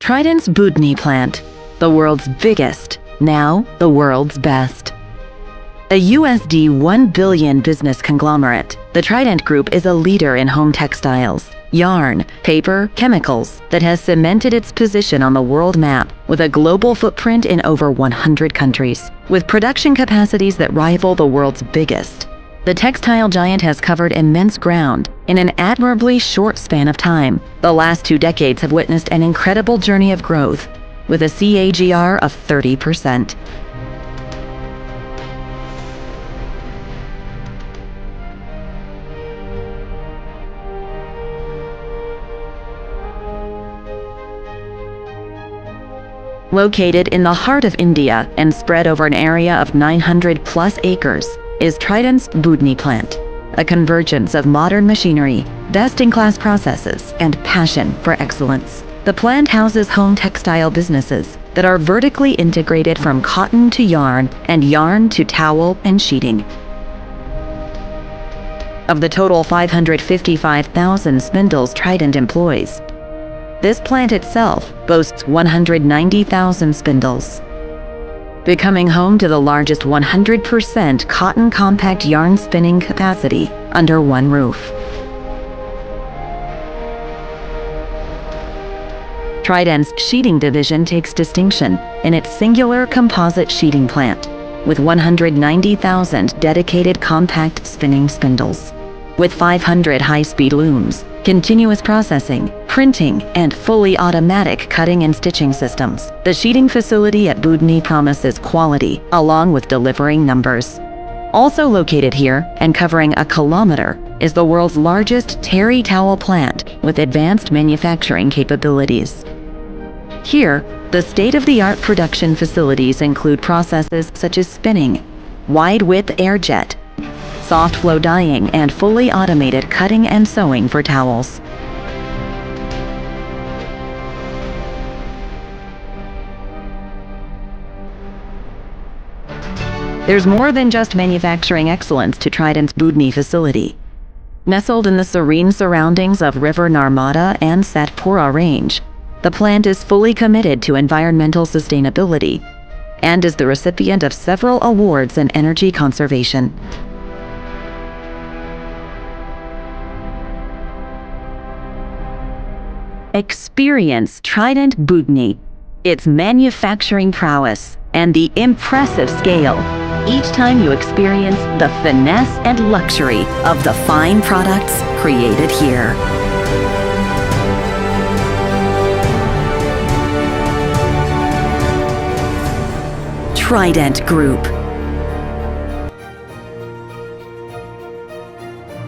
Trident's Budhni Plant, the world's biggest, now the world's best. A USD 1 billion business conglomerate, the Trident Group is a leader in home textiles, yarn, paper, chemicals that has cemented its position on the world map with a global footprint in over 100 countries. With production capacities that rival the world's biggest, the textile giant has covered immense ground in an admirably short span of time. The last 2 decades have witnessed an incredible journey of growth, with a CAGR of 30%. Located in the heart of India and spread over an area of 900+ acres, is Trident's Budhni Plant, a convergence of modern machinery, best-in-class processes, and passion for excellence. The plant houses home textile businesses that are vertically integrated from cotton to yarn and yarn to towel and sheeting. Of the total 555,000 spindles Trident employs, this plant itself boasts 190,000 spindles, becoming home to the largest 100% cotton compact yarn spinning capacity under one roof. Trident's sheeting division takes distinction in its singular composite sheeting plant, with 190,000 dedicated compact spinning spindles. With 500 high-speed looms, continuous processing, printing, and fully automatic cutting and stitching systems, the sheeting facility at Budhni promises quality along with delivering numbers. Also located here and covering a kilometer is the world's largest terry towel plant with advanced manufacturing capabilities. Here, the state-of-the-art production facilities include processes such as spinning, wide-width air-jet, soft flow dyeing, and fully automated cutting and sewing for towels. There's more than just manufacturing excellence to Trident's Budhni facility. Nestled in the serene surroundings of River Narmada and Satpura Range, the plant is fully committed to environmental sustainability and is the recipient of several awards in energy conservation. Experience Trident Budhni, its manufacturing prowess, and the impressive scale each time you experience the finesse and luxury of the fine products created here. Trident Group.